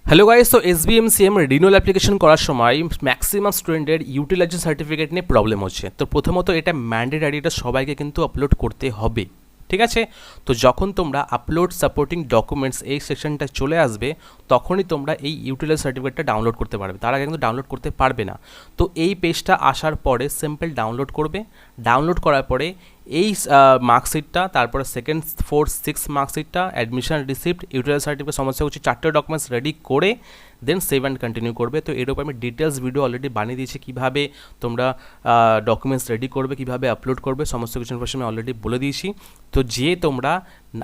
Hello guys, তো SBMCM renewal application করার সময় ম্যাক্সিমাম স্টুডেন্টের ইউটিলাইজেশন সার্টিফিকেট নিয়ে প্রবলেম হচ্ছে। তো প্রথমত এটা ম্যান্ডেটরি, এটা সবাইকে কিন্তু আপলোড করতে হবে, ঠিক আছে। তো যখন তোমরা আপলোড সাপোর্টিং ডকুমেন্টস এই সেকশনটা চলে আসবে তখনই তোমরা এই ইউটিলাইজেশন সার্টিফিকেটটা ডাউনলোড করতে পারবে, তার আগে কিন্তু ডাউনলোড করতে পারবে না। তো এই পেজটা আসার পরে সিম্পল ডাউনলোড করবে, ডাউনলোড করার পরে এই মার্কশিটটা, তারপরে সেকেন্ড, ফোর্থ, সিক্স মার্কশিটটা, অ্যাডমিশন রিসিপ্ট, ইউটিলাইজেশন সার্টিফিকেট, সমস্ত কিছু চারটে ডকুমেন্টস রেডি করে দেন সেভ অ্যান্ড কন্টিনিউ করবে। তো এর উপর আমি ডিটেলস ভিডিও অলরেডি বানিয়ে দিয়েছি, কীভাবে তোমরা ডকুমেন্টস রেডি করবে, কীভাবে আপলোড করবে, সমস্ত কিছু ইনফরমেশন আমি অলরেডি বলে দিয়েছি। তো যে তোমরা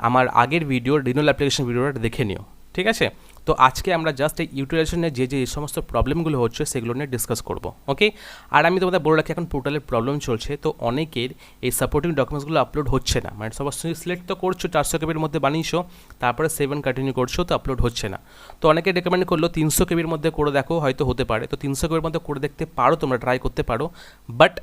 আমার আগের ভিডিও রিনিউয়াল অ্যাপ্লিকেশন ভিডিওটা দেখে নিও, ঠিক আছে। তো আজকে আমরা জাস্ট এই ইউটিলাইজেশনের যে সমস্ত প্রবলেমগুলো হচ্ছে সেগুলো নিয়ে ডিসকাস করব, ওকে। আর আমি তোমাদের বলে রাখি, এখন পোর্টালের প্রবলেম চলছে, তো অনেকের এই সাপোর্টিং ডকুমেন্টসগুলো আপলোড হচ্ছে না। মানে সমস্ত সিলেক্ট তো করছো, 400 কেবির মধ্যে বানিয়েছো, তারপরে 7 কন্টিনিউ করছো, তো আপলোড হচ্ছে না। তো অনেকে রেকমেন্ড করলো 300 কেবির মধ্যে করে দেখো, হয়তো হতে পারে। তো 300 কেবির মধ্যে করে দেখতে পারো, তোমরা ট্রাই করতে পারো, বাট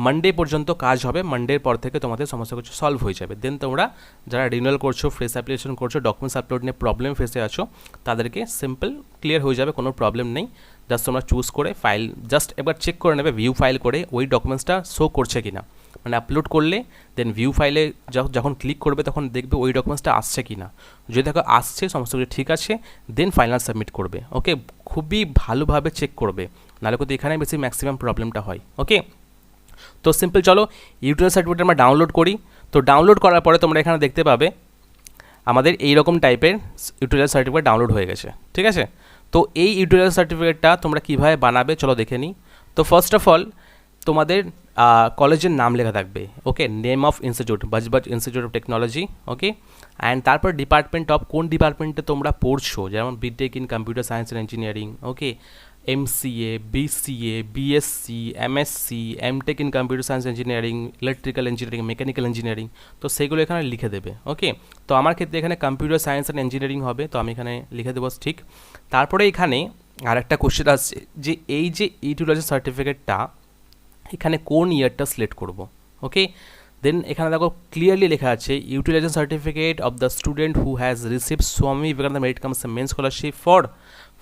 মানডে পর্যন্ত কাজ হবে। মানডের পর থেকে তোমাদের সমস্যা কিছু সলভ হয়ে যাবে। দেন তোমরা যারা রিনিউয়াল করছো, ফ্রেশ অ্যাপ্লিকেশন করছো, ডকুমেন্টস আপলোড নিয়ে প্রবলেম ফেসে আছো, তাদেরকে সিম্পল ক্লিয়ার হয়ে যাবে, কোনো প্রবলেম নেই। জাস্ট তোমরা চুজ করে ফাইল জাস্ট একবার চেক করে নেবে, ভিউ ফাইল করে ওই ডকুমেন্টসটা শো করছে কিনা। মানে আপলোড করলে দেন ভিউ ফাইলে যখন ক্লিক করবে তখন দেখবে ওই ডকুমেন্টসটা আসছে কি না। যদি দেখো আসছে, সমস্ত কিছু ঠিক আছে, দেন ফাইনাল সাবমিট করবে, ওকে। খুবই ভালোভাবে চেক করবে, নাহলে কিন্তু এখানে বেশি ম্যাক্সিমাম প্রবলেমটা হয়, ওকে। তো সিম্পল চলো ইউটিলাইজেশন সার্টিফিকেট আমরা ডাউনলোড করি। তো ডাউনলোড করার পরে তোমরা এখানে দেখতে পাবে আমাদের এইরকম টাইপের ইউটিলাইজেশন সার্টিফিকেট ডাউনলোড হয়ে গেছে, ঠিক আছে। তো এই ইউটিলাইজেশন সার্টিফিকেটটা তোমরা কীভাবে বানাবে চলো দেখে নিই। তো ফার্স্ট অফ অল তোমাদের কলেজের নাম লেখা থাকবে, okay. Name of institute, Budge Budge institute of technology, okay. And তারপর ডিপার্টমেন্ট অফ কোন ডিপার্টমেন্টে তোমরা পড়ছো, যেমন BTech in computer science and engineering, okay. MCA, BCA, BSc, MSc, MTech in computer science engineering, electrical engineering, mechanical engineering, তো সেগুলো এখানে লিখে দেবে, ওকে। তো আমার ক্ষেত্রে এখানে কম্পিউটার সায়েন্স অ্যান্ড ইঞ্জিনিয়ারিং হবে, তো আমি এখানে লিখে দেবো, ঠিক। তারপরে এখানে আর একটা কোশ্চেন আসছে যে এই যে ইউটিলাইজেশন সার্টিফিকেটটা এখানে কোন ইয়ারটা সিলেক্ট করব, ওকে। দেন এখানে দেখো ক্লিয়ারলি লেখা আছে utilization certificate of the student who has received Swami Vivekananda merit cum means scholarship for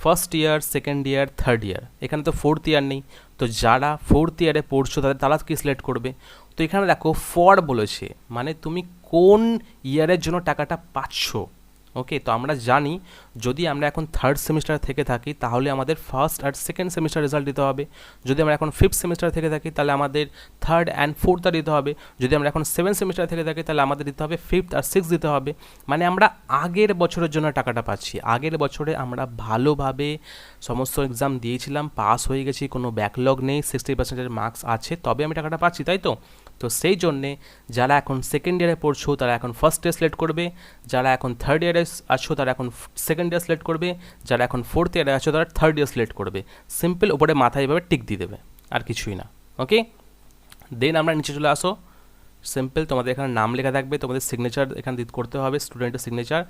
first year, second year, third year. এখানে তো ফোর্থ ইয়ার নেই, তো যারা ফোর্থ ইয়ারে পড়ছো তারা কি সিলেক্ট করবে। তো এখানে দেখো ফর বলেছে, মানে তুমি কোন ইয়ারের জন্য টাকাটা পাচ্ছ, ওকে। তো আমরা জানি যদি আমরা এখন থার্ড সেমিস্টার থেকে থাকি তাহলে আমাদের ফার্স্ট আর সেকেন্ড সেমিস্টার রেজাল্ট দিতে হবে। যদি আমরা এখন ফিফথ সেমিস্টার থেকে থাকি তাহলে আমাদের থার্ড অ্যান্ড ফোর্থটা দিতে হবে। যদি আমরা এখন সেভেন্থ সেমিস্টার থেকে থাকি তাহলে আমাদের দিতে হবে ফিফথ আর সিক্স দিতে হবে। মানে আমরা আগের বছরের জন্য টাকাটা পাচ্ছি। আগের বছরে আমরা ভালোভাবে সমস্ত এক্সাম দিয়েছিলাম, পাস হয়ে গেছি, কোনো ব্যাকলগ নেই, 60% মার্কস আছে, তবে আমি টাকাটা পাচ্ছি, তাই তো। তো সেই জন্যে যারা এখন সেকেন্ড ইয়ারে পড়ছো তারা এখন ফার্স্ট ইয়ার সিলেক্ট করবে, যারা এখন থার্ড ইয়ারে আছো তারা এখন সেকেন্ড ইয়ার সিলেক্ট করবে, যারা এখন ফোর্থ ইয়ারে আছো তারা থার্ড ইয়ার সিলেক্ট করবে। সিম্পল ওপরে মাথায় এভাবে টিক দিয়ে দেবে, আর কিছুই না, ওকে। দেন আমরা নিচে চলে আসো, সিম্পল তোমাদের এখানে নাম লেখা থাকবে, তোমাদের সিগনেচার এখানে করতে হবে, স্টুডেন্টের সিগনেচার।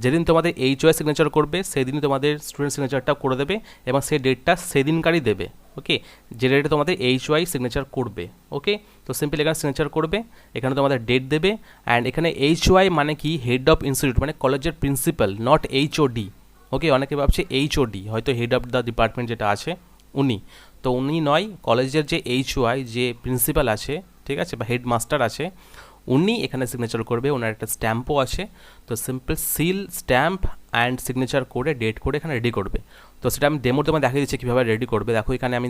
যেদিন তোমাদের এইচওআই সিগনেচার করবে সেদিনই তোমাদের স্টুডেন্ট সিগনেচারটা করে দেবে এবং সেই ডেটটা সেদিনকারই দেবে, ওকে, যে ডেটে তোমাদের এইচওআই সিগনেচার করবে, ওকে। তো সিম্পল এখানে সিগনেচার করবে, এখানে তোমাদের ডেট দেবে। অ্যান্ড এখানে এইচওআই মানে কি, হেড অফ ইনস্টিটিউট, মানে কলেজের প্রিন্সিপাল, নট এইচওডি, ওকে। অনেকে ভাবছে এইচওডি হয়তো হেড অফ দ্য ডিপার্টমেন্ট যেটা আছে উনি, তো উনি নয়, কলেজের যে এইচওআই যে প্রিন্সিপাল আছে, ঠিক আছে, বা হেডমাস্টার আছে, উনি এখানে সিগনেচার করবে। ওনার একটা স্ট্যাম্পও আছে, তো simple seal, stamp and signature করে ডেট করে এখানে রেডি করবে। তো সেটা আমি ডেমো তোমার দেখিয়ে দিচ্ছি কীভাবে রেডি করবে। দেখো এখানে আমি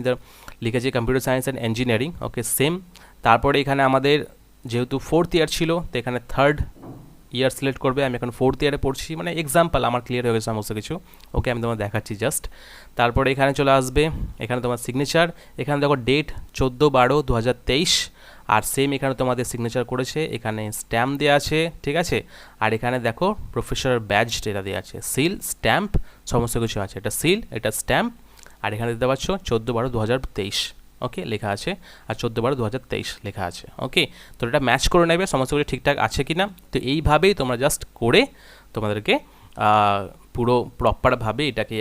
লিখেছি computer science and engineering, okay, same. তারপরে এখানে আমাদের যেহেতু ফোর্থ ইয়ার ছিল তো এখানে থার্ড ইয়ার সিলেক্ট করবে। আমি এখন ফোর্থ ইয়ারে পড়ছি, মানে এক্সাম্পল আমার ক্লিয়ার হয়ে গেছে সমস্ত কিছু, ওকে। আমি তোমার দেখাচ্ছি জাস্ট। তারপরে এখানে চলে আসবে, এখানে তোমার সিগনেচার, এখানে দেখো ডেট 14/12/2023, আর সেম এখানে তোমাদের সিগনেচার করেছে, এখানে স্ট্যাম্প দেওয়া আছে, ঠিক আছে। আর এখানে দেখো প্রফেসর ব্যাজ এটা দেওয়া আছে, সিল, স্ট্যাম্প, সমস্ত কিছু আছে। এটা সিল, এটা স্ট্যাম্প, আর এখানে দিতে পারছো 14/12/2023, ওকে, লেখা আছে, আর 14/12/2023 লেখা আছে, ওকে। তো এটা ম্যাচ করে নেবে সমস্ত কিছু ঠিকঠাক আছে কি না। তো এইভাবেই তোমরা জাস্ট করে তোমাদেরকে পুরো প্রপারভাবে এটাকে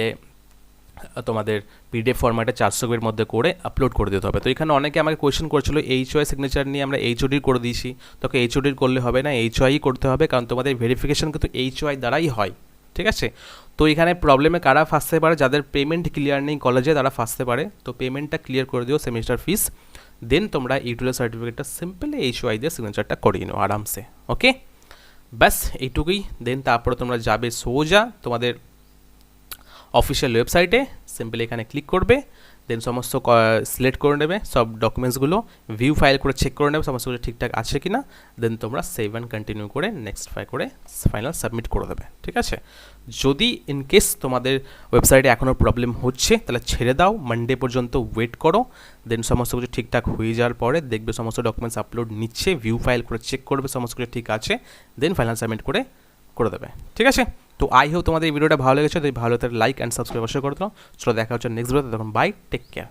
তোমাদের পিডিএফ ফরম্যাটে 400 এর মধ্যে করে আপলোড করে দিতে হবে। তো এখানে অনেকে আমাকে কোয়েশ্চেন করছিল এইচওআই সিগনেচার নিয়ে, আমরা এইচওডির করে দিয়েছি, তোকে এইচওডির করলে হবে না, এইচওআই করতে হবে, কারণ তোমাদের ভেরিফিকেশন কিন্তু এইচওআই দ্বারাই হয়, ঠিক আছে। তো এখানে প্রবলেমে কারা ফাঁসতে পারে, যাদের পেমেন্ট ক্লিয়ার নেই কলেজে তারা ফাঁসতে পারে। তো পেমেন্টটা ক্লিয়ার করে দিও, সেমিস্টার ফিস, দেন তোমরা ইউটিলাইজ সার্টিফিকেটটা সিম্পলি HY দিয়ে সিগনেচারটা করিয়ে নাও আরামসে। ওকে, ব্যাস এইটুকুই। দেন তারপরে তোমরা যাবে সোজা তোমাদের অফিসিয়াল ওয়েবসাইটে, সিম্পলি এখানে ক্লিক করবে, দেন সমস্ত সিলেক্ট করে নেবে সব ডকুমেন্টসগুলো, ভিউ ফাইল করে চেক করে নেবে সমস্ত কিছু ঠিকঠাক আছে কি না, দেন তোমরা সেভ অ্যান্ড কন্টিনিউ করে নেক্সট করে ফাইনাল সাবমিট করে দেবে। ঠিক আছে, যদি ইন কেস তোমাদের ওয়েবসাইটে এখনও প্রবলেম হচ্ছে তাহলে ছেড়ে দাও, মানডে পর্যন্ত ওয়েট করো, দেন সমস্ত কিছু ঠিকঠাক হয়ে যাওয়ার পরে দেখবে সমস্ত ডকুমেন্টস আপলোড নিচ্ছে, ভিউ ফাইল করে চেক করবে সমস্ত কিছু ঠিক আছে, দেন ফাইনাল সাবমিট করে দেবে। ঠিক আছে, তো আই হোপ তোমাদের এই ভিডিওটা ভালো লেগেছে, তো ভালো তাহলে লাইক অ্যান্ড সাবস্ক্রাইব অবশ্যই করে দাও। চলো দেখা হচ্ছে নেক্সট ভিডিওতে, তখন বাই, টেক কেয়ার।